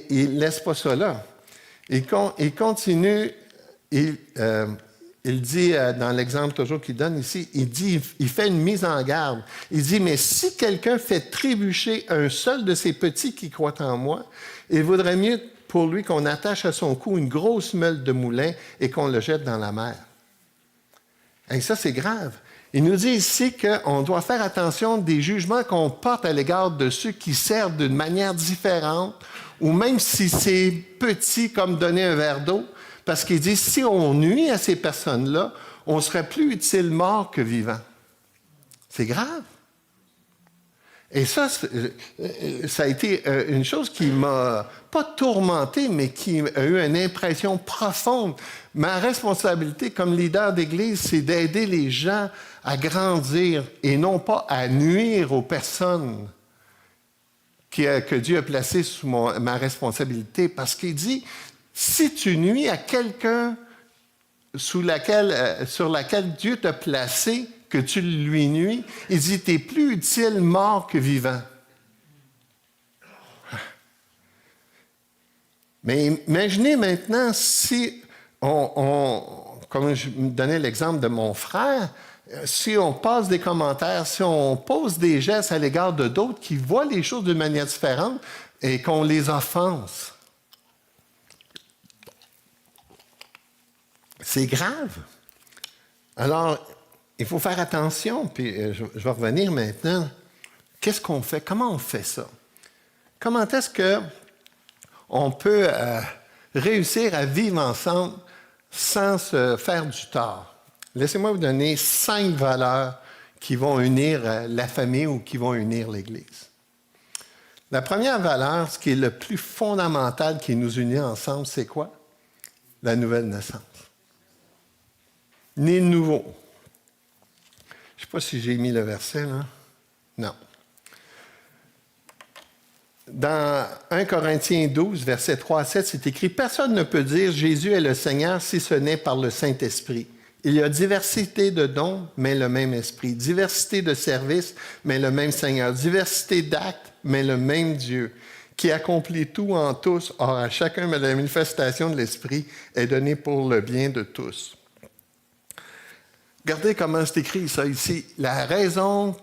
il ne laisse pas ça là. Il continue, il dit, dans l'exemple toujours qu'il donne ici, il fait une mise en garde. Il dit, « Mais si quelqu'un fait trébucher un seul de ces petits qui croient en moi, il vaudrait mieux pour lui qu'on attache à son cou une grosse meule de moulin et qu'on le jette dans la mer. » Et ça, c'est grave. Il nous dit ici qu'on doit faire attention des jugements qu'on porte à l'égard de ceux qui servent d'une manière différente, ou même si c'est petit comme donner un verre d'eau, parce qu'il dit, si on nuit à ces personnes-là, on serait plus utile mort que vivant. C'est grave. Et ça a été une chose qui m'a pas tourmenté, mais qui a eu une impression profonde. Ma responsabilité comme leader d'Église, c'est d'aider les gens à grandir et non pas à nuire aux personnes que Dieu a placées sous ma responsabilité. Parce qu'il dit, si tu nuis à quelqu'un sur laquelle Dieu t'a placé, que tu lui nuis, il dit, t'es plus utile mort que vivant. Mais imaginez maintenant si comme je me donnais l'exemple de mon frère, si on passe des commentaires, si on pose des gestes à l'égard de d'autres qui voient les choses d'une manière différente et qu'on les offense, c'est grave. Alors, il faut faire attention, puis je vais revenir maintenant. Qu'est-ce qu'on fait? Comment on fait ça? Comment est-ce qu'on peut réussir à vivre ensemble sans se faire du tort? Laissez-moi vous donner 5 valeurs qui vont unir la famille ou qui vont unir l'Église. La première valeur, ce qui est le plus fondamental qui nous unit ensemble, c'est quoi? La nouvelle naissance. Né de nouveau. Je ne sais pas si j'ai mis le verset, là. Non. Dans 1 Corinthiens 12, versets 3 à 7, c'est écrit « Personne ne peut dire Jésus est le Seigneur si ce n'est par le Saint-Esprit. Il y a diversité de dons, mais le même Esprit. Diversité de services, mais le même Seigneur. Diversité d'actes, mais le même Dieu, qui accomplit tout en tous. Or, à chacun, la manifestation de l'Esprit est donnée pour le bien de tous. » Regardez comment c'est écrit ça ici. La raison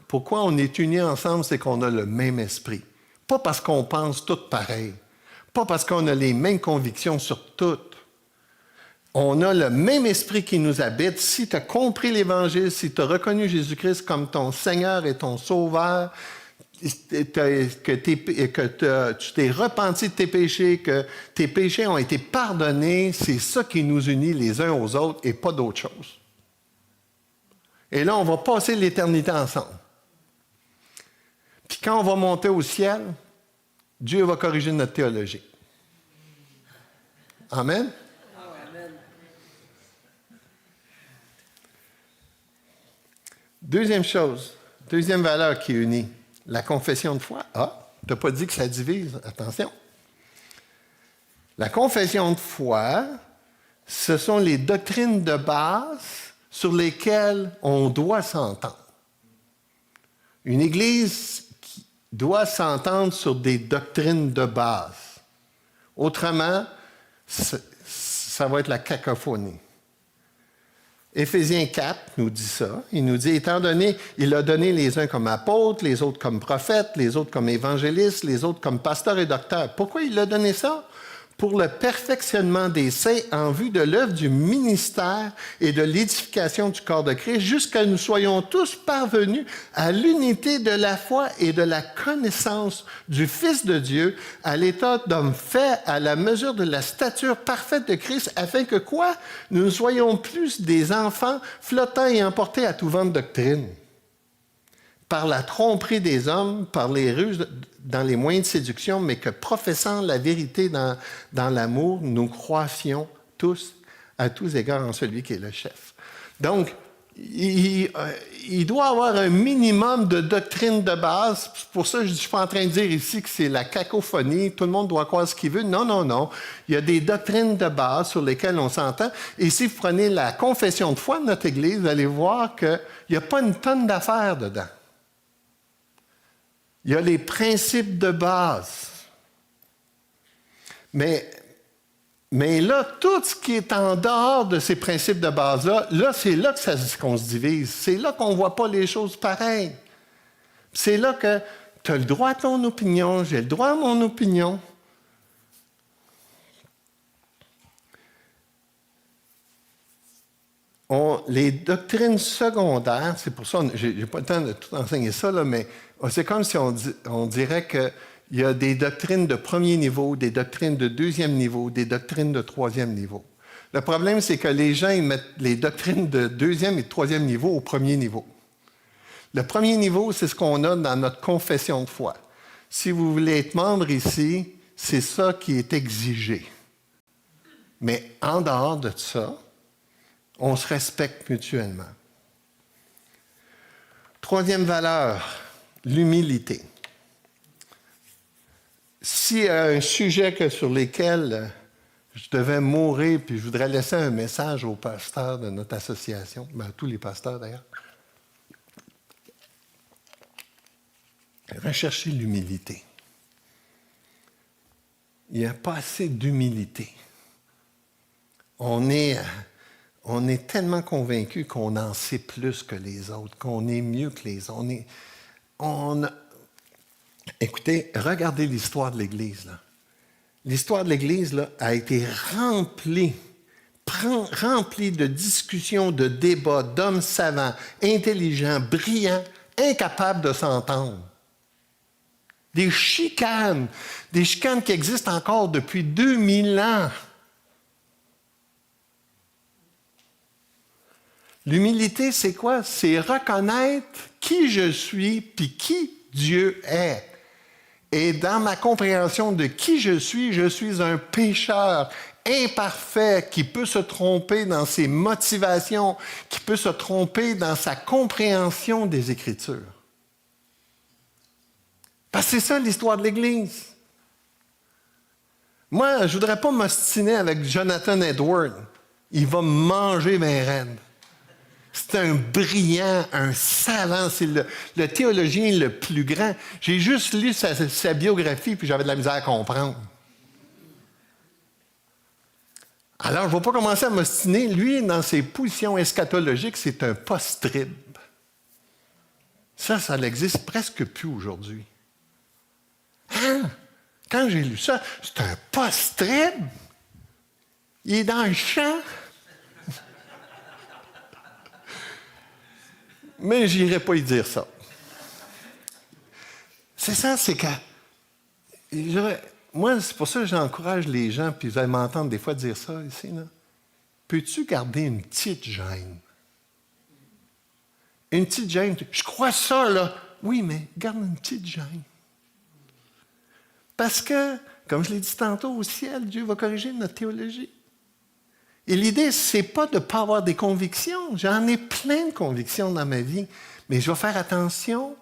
pourquoi on est unis ensemble, c'est qu'on a le même esprit. Pas parce qu'on pense tout pareil. Pas parce qu'on a les mêmes convictions sur tout. On a le même esprit qui nous habite. Si tu as compris l'Évangile, si tu as reconnu Jésus-Christ comme ton Seigneur et ton Sauveur, que tu t'es repenti de tes péchés, que tes péchés ont été pardonnés, c'est ça qui nous unit les uns aux autres et pas d'autre chose. Et là, on va passer l'éternité ensemble. Puis quand on va monter au ciel, Dieu va corriger notre théologie. Amen? Amen. Deuxième chose, deuxième valeur qui unit, la confession de foi. Ah, tu n'as pas dit que ça divise. Attention. La confession de foi, ce sont les doctrines de base sur lesquelles on doit s'entendre. Une Église qui doit s'entendre sur des doctrines de base. Autrement, ça va être la cacophonie. Éphésiens 4 nous dit ça. Il nous dit, étant donné, il a donné les uns comme apôtres, les autres comme prophètes, les autres comme évangélistes, les autres comme pasteurs et docteurs. Pourquoi il a donné ça? Pour le perfectionnement des saints en vue de l'œuvre du ministère et de l'édification du corps de Christ, jusqu'à nous soyons tous parvenus à l'unité de la foi et de la connaissance du Fils de Dieu, à l'état d'homme fait à la mesure de la stature parfaite de Christ, afin que quoi? Nous ne soyons plus des enfants flottants et emportés à tout vent de doctrine, par la tromperie des hommes, par les ruses dans les moyens de séduction, mais que professant la vérité dans l'amour, nous croissions tous, à tous égards, en celui qui est le chef. Donc, il doit avoir un minimum de doctrine de base. Pour ça, je ne suis pas en train de dire ici que c'est la cacophonie, tout le monde doit croire ce qu'il veut. Non, non, non. Il y a des doctrines de base sur lesquelles on s'entend. Et si vous prenez la confession de foi de notre Église, vous allez voir qu'il n'y a pas une tonne d'affaires dedans. Il y a les principes de base. Mais là, tout ce qui est en dehors de ces principes de base-là, c'est là qu'on se divise. C'est là qu'on ne voit pas les choses pareilles. C'est là que tu as le droit à ton opinion, j'ai le droit à mon opinion. Les doctrines secondaires, c'est pour ça, je n'ai pas le temps de tout enseigner ça, là, mais c'est comme si on dirait qu'il y a des doctrines de premier niveau, des doctrines de deuxième niveau, des doctrines de troisième niveau. Le problème, c'est que les gens ils mettent les doctrines de deuxième et de troisième niveau au premier niveau. Le premier niveau, c'est ce qu'on a dans notre confession de foi. Si vous voulez être membre ici, c'est ça qui est exigé. Mais en dehors de ça, on se respecte mutuellement. Troisième valeur, l'humilité. S'il y a un sujet sur lequel je devais mourir, puis je voudrais laisser un message aux pasteurs de notre association, à tous les pasteurs d'ailleurs, rechercher l'humilité. Il n'y a pas assez d'humilité. On est on est tellement convaincu qu'on en sait plus que les autres, qu'on est mieux que les autres. Écoutez, regardez l'histoire de l'Église, là. L'histoire de l'Église là, a été remplie de discussions, de débats, d'hommes savants, intelligents, brillants, incapables de s'entendre. Des chicanes qui existent encore depuis 2000 ans. L'humilité, c'est quoi? C'est reconnaître qui je suis puis qui Dieu est. Et dans ma compréhension de qui je suis un pécheur imparfait qui peut se tromper dans ses motivations, qui peut se tromper dans sa compréhension des Écritures. Parce que c'est ça l'histoire de l'Église. Moi, je ne voudrais pas m'ostiner avec Jonathan Edwards. Il va me manger mes rênes. C'est un brillant, un savant, c'est le théologien le plus grand. J'ai juste lu sa biographie puis j'avais de la misère à comprendre. Alors, je ne vais pas commencer à m'ostiner. Lui, dans ses positions eschatologiques, c'est un post-trib. Ça n'existe presque plus aujourd'hui. Hein? Quand j'ai lu ça, c'est un post-trib. Il est dans le champ. Mais je n'irai pas y dire ça. C'est ça, c'est que... Moi, c'est pour ça que j'encourage les gens, puis vous allez m'entendre des fois dire ça ici, là. Peux-tu garder une petite gêne? Une petite gêne. Je crois ça, là. Oui, mais garde une petite gêne. Parce que, comme je l'ai dit tantôt, au ciel, Dieu va corriger notre théologie. Et l'idée, c'est pas de ne pas avoir des convictions. J'en ai plein de convictions dans ma vie, mais je vais faire attention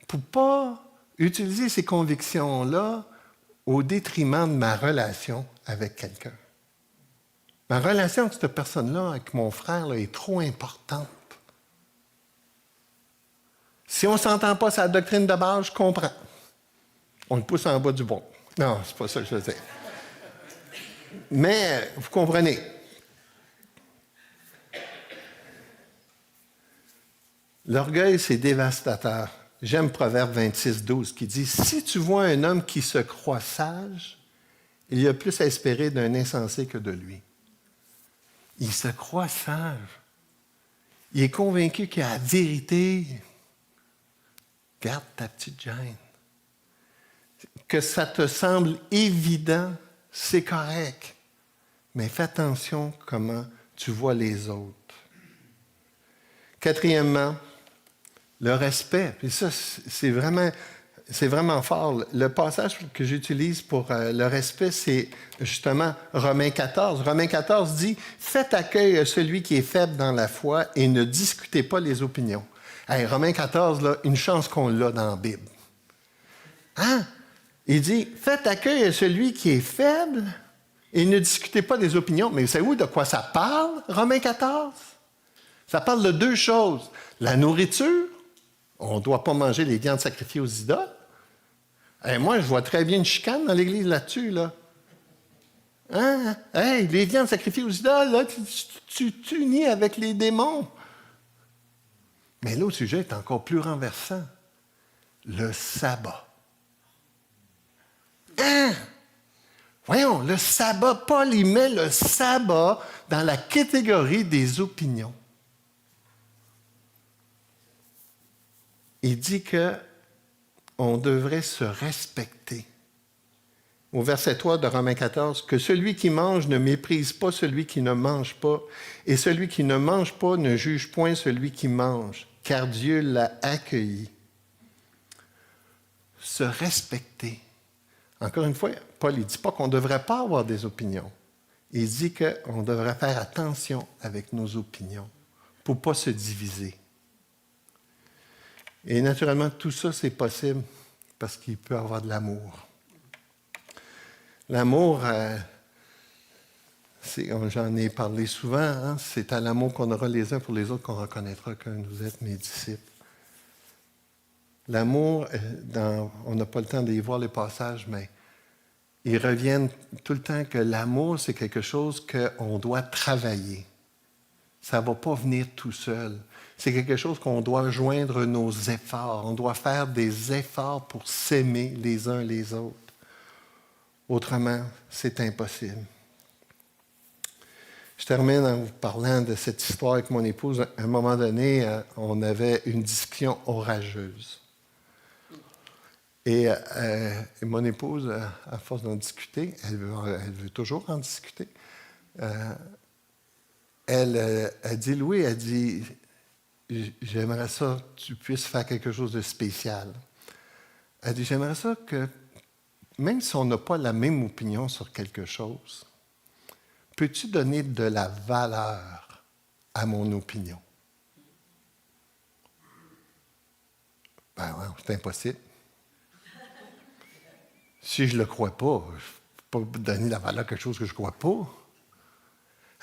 pour ne pas utiliser ces convictions-là au détriment de ma relation avec quelqu'un. Ma relation avec cette personne-là, avec mon frère, là, est trop importante. Si on ne s'entend pas sur la doctrine de base, je comprends. On le pousse en bas du bon. Non, c'est pas ça que je veux dire. Mais, vous comprenez. L'orgueil, c'est dévastateur. J'aime Proverbe 26, 12 qui dit « Si tu vois un homme qui se croit sage, il y a plus à espérer d'un insensé que de lui. » Il se croit sage. Il est convaincu qu'il a la vérité. Garde ta petite gêne. Que ça te semble évident, c'est correct. Mais fais attention comment tu vois les autres. Quatrièmement, le respect. Puis ça, c'est vraiment fort. Le passage que j'utilise pour le respect, c'est justement Romains 14. Romains 14 dit « Faites accueil à celui qui est faible dans la foi et ne discutez pas les opinions. » Hey, Romains 14, là, une chance qu'on l'a dans la Bible. Hein? Il dit « Faites accueil à celui qui est faible et ne discutez pas des opinions. » Mais vous savez de quoi ça parle, Romains 14? Ça parle de deux choses. La nourriture. On ne doit pas manger les viandes sacrifiées aux idoles. Et moi, je vois très bien une chicane dans l'Église là-dessus, là. Hein? Hey, les viandes sacrifiées aux idoles, là, tu t'unis avec les démons. Mais l'autre sujet est encore plus renversant. Le sabbat. Hein? Voyons, le sabbat, Paul, il met le sabbat dans la catégorie des opinions. Il dit qu'on devrait se respecter. Au verset 3 de Romains 14, que celui qui mange ne méprise pas celui qui ne mange pas, et celui qui ne mange pas ne juge point celui qui mange, car Dieu l'a accueilli. Se respecter. Encore une fois, Paul ne dit pas qu'on ne devrait pas avoir des opinions. Il dit qu'on devrait faire attention avec nos opinions pour ne pas se diviser. Et naturellement, tout ça, c'est possible parce qu'il peut y avoir de l'amour. L'amour, j'en ai parlé souvent, hein, c'est à l'amour qu'on aura les uns pour les autres qu'on reconnaîtra que vous êtes mes disciples. L'amour, on n'a pas le temps d'y voir les passages, mais ils reviennent tout le temps que l'amour, c'est quelque chose qu'on doit travailler. Ça ne va pas venir tout seul. C'est quelque chose qu'on doit joindre nos efforts. On doit faire des efforts pour s'aimer les uns les autres. Autrement, c'est impossible. Je termine en vous parlant de cette histoire avec mon épouse. À un moment donné, on avait une discussion orageuse. Et mon épouse, à force d'en discuter, elle veut toujours en discuter, elle a dit, Louis, elle dit, j'aimerais ça que tu puisses faire quelque chose de spécial. Elle dit, j'aimerais ça que, même si on n'a pas la même opinion sur quelque chose, peux-tu donner de la valeur à mon opinion? Ben ouais, c'est impossible. Si je ne le crois pas, je ne peux pas donner de la valeur à quelque chose que je ne crois pas.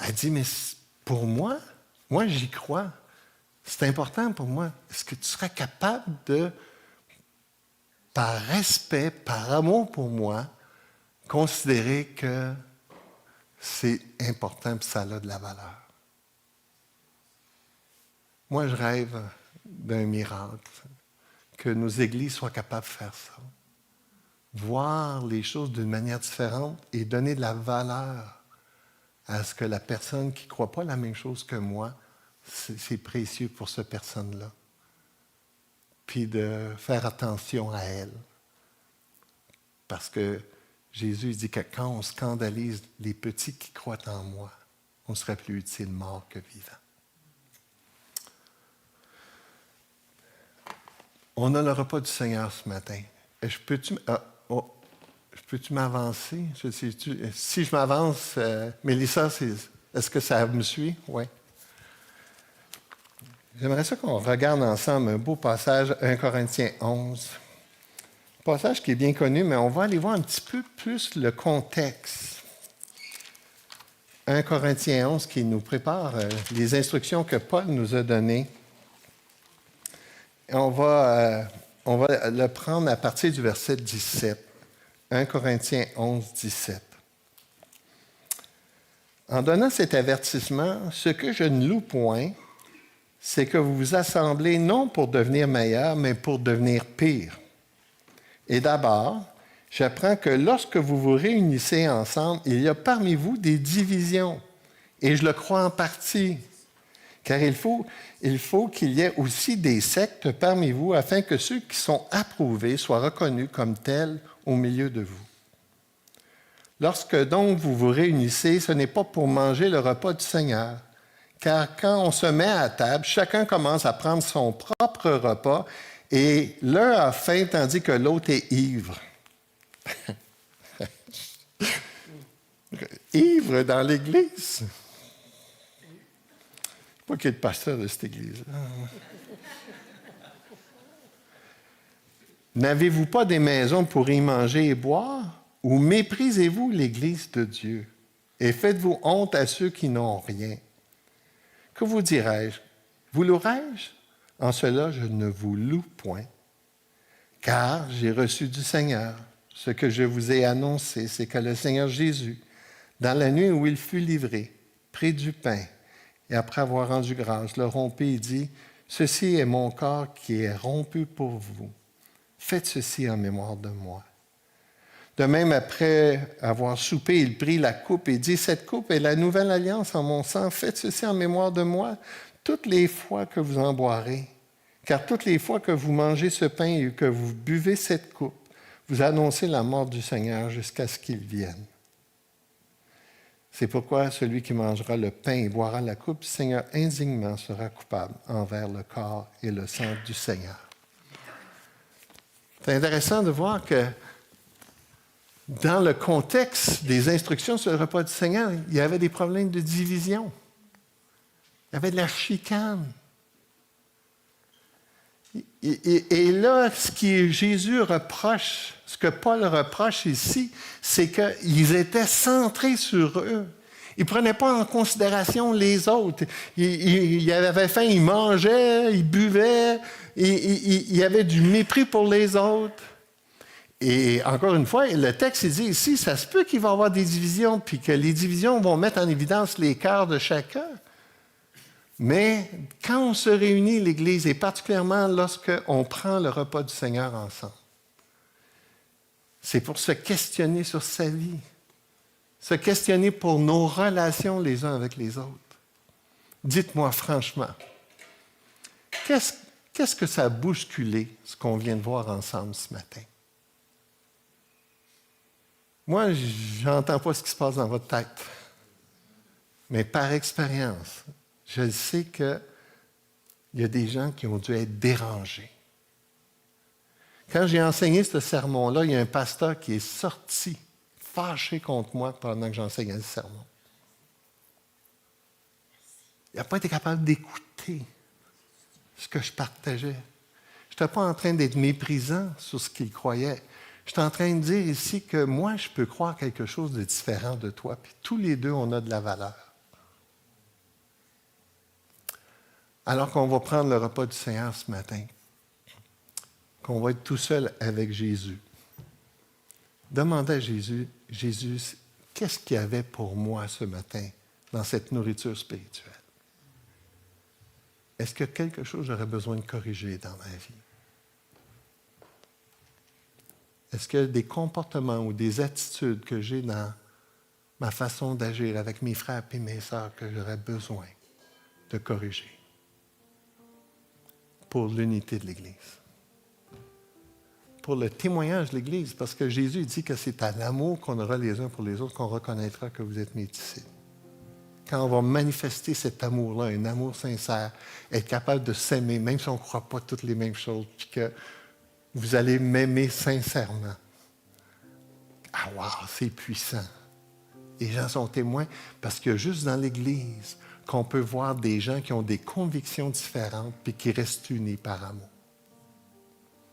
Elle dit, mais pour moi j'y crois. C'est important pour moi. Est-ce que tu serais capable de, par respect, par amour pour moi, considérer que c'est important et que ça a de la valeur? Moi, je rêve d'un miracle, que nos églises soient capables de faire ça. Voir les choses d'une manière différente et donner de la valeur à ce que la personne qui ne croit pas la même chose que moi, c'est précieux pour cette personne-là. Puis de faire attention à elle. Parce que Jésus dit que quand on scandalise les petits qui croient en moi, on serait plus utile mort que vivant. On a le repas du Seigneur ce matin. Peux-tu m'avancer? Si je m'avance, Mélissa, est-ce que ça me suit? Oui. J'aimerais ça qu'on regarde ensemble un beau passage, 1 Corinthiens 11. Un passage qui est bien connu, mais on va aller voir un petit peu plus le contexte. 1 Corinthiens 11 qui nous prépare les instructions que Paul nous a données. Et on va le prendre à partir du verset 17. 1 Corinthiens 11, 17. En donnant cet avertissement, ce que je ne loue point, c'est que vous vous assemblez non pour devenir meilleur, mais pour devenir pire. Et d'abord, j'apprends que lorsque vous vous réunissez ensemble, il y a parmi vous des divisions. Et je le crois en partie. Car il faut qu'il y ait aussi des sectes parmi vous, afin que ceux qui sont approuvés soient reconnus comme tels au milieu de vous. Lorsque donc vous vous réunissez, ce n'est pas pour manger le repas du Seigneur. Car quand on se met à table, chacun commence à prendre son propre repas et l'un a faim tandis que l'autre est ivre. Ivre dans l'Église? Pas qu'il y ait de pasteur de cette Église. N'avez-vous pas des maisons pour y manger et boire? Ou méprisez-vous l'Église de Dieu? Et faites-vous honte à ceux qui n'ont rien? Que vous dirai-je? Vous louerai-je? En cela, je ne vous loue point. Car j'ai reçu du Seigneur ce que je vous ai annoncé, c'est que le Seigneur Jésus, dans la nuit où il fut livré, prit du pain, et après avoir rendu grâce, le rompit et dit, « Ceci est mon corps qui est rompu pour vous. Faites ceci en mémoire de moi. » De même, après avoir soupé, il prit la coupe et dit, « Cette coupe est la nouvelle alliance en mon sang. Faites ceci en mémoire de moi toutes les fois que vous en boirez. Car toutes les fois que vous mangez ce pain et que vous buvez cette coupe, vous annoncez la mort du Seigneur jusqu'à ce qu'il vienne. C'est pourquoi celui qui mangera le pain et boira la coupe du Seigneur indignement sera coupable envers le corps et le sang du Seigneur. » C'est intéressant de voir que dans le contexte des instructions sur le repas du Seigneur, il y avait des problèmes de division. Il y avait de la chicane. Et là, ce que Jésus reproche, ce que Paul reproche ici, c'est qu'ils étaient centrés sur eux. Ils ne prenaient pas en considération les autres. Ils avaient faim, ils mangeaient, ils buvaient, il y avait du mépris pour les autres. Et encore une fois, le texte dit ici, ça se peut qu'il va y avoir des divisions, puis que les divisions vont mettre en évidence les cœurs de chacun. Mais quand on se réunit, l'Église, et particulièrement lorsqu'on prend le repas du Seigneur ensemble, c'est pour se questionner sur sa vie, se questionner pour nos relations les uns avec les autres. Dites-moi franchement, qu'est-ce que ça a bousculé, ce qu'on vient de voir ensemble ce matin? Moi, je n'entends pas ce qui se passe dans votre tête. Mais par expérience, je sais qu'il y a des gens qui ont dû être dérangés. Quand j'ai enseigné ce sermon-là, il y a un pasteur qui est sorti, fâché contre moi pendant que j'enseignais le sermon. Il n'a pas été capable d'écouter ce que je partageais. Je n'étais pas en train d'être méprisant sur ce qu'il croyait. Je suis en train de dire ici que moi, je peux croire quelque chose de différent de toi, puis tous les deux, on a de la valeur. Alors qu'on va prendre le repas du Seigneur ce matin, qu'on va être tout seul avec Jésus, demandez à Jésus, Jésus, qu'est-ce qu'il y avait pour moi ce matin dans cette nourriture spirituelle? Est-ce qu'il y a quelque chose que j'aurais besoin de corriger dans ma vie? Est-ce qu'il y a des comportements ou des attitudes que j'ai dans ma façon d'agir avec mes frères et mes sœurs que j'aurais besoin de corriger pour l'unité de l'Église? Pour le témoignage de l'Église, parce que Jésus dit que c'est à l'amour qu'on aura les uns pour les autres qu'on reconnaîtra que vous êtes mes disciples. Quand on va manifester cet amour-là, un amour sincère, être capable de s'aimer, même si on ne croit pas toutes les mêmes choses, puis que vous allez m'aimer sincèrement. Ah, wow, c'est puissant. Les gens sont témoins parce que juste dans l'Église, qu'on peut voir des gens qui ont des convictions différentes puis qui restent unis par amour.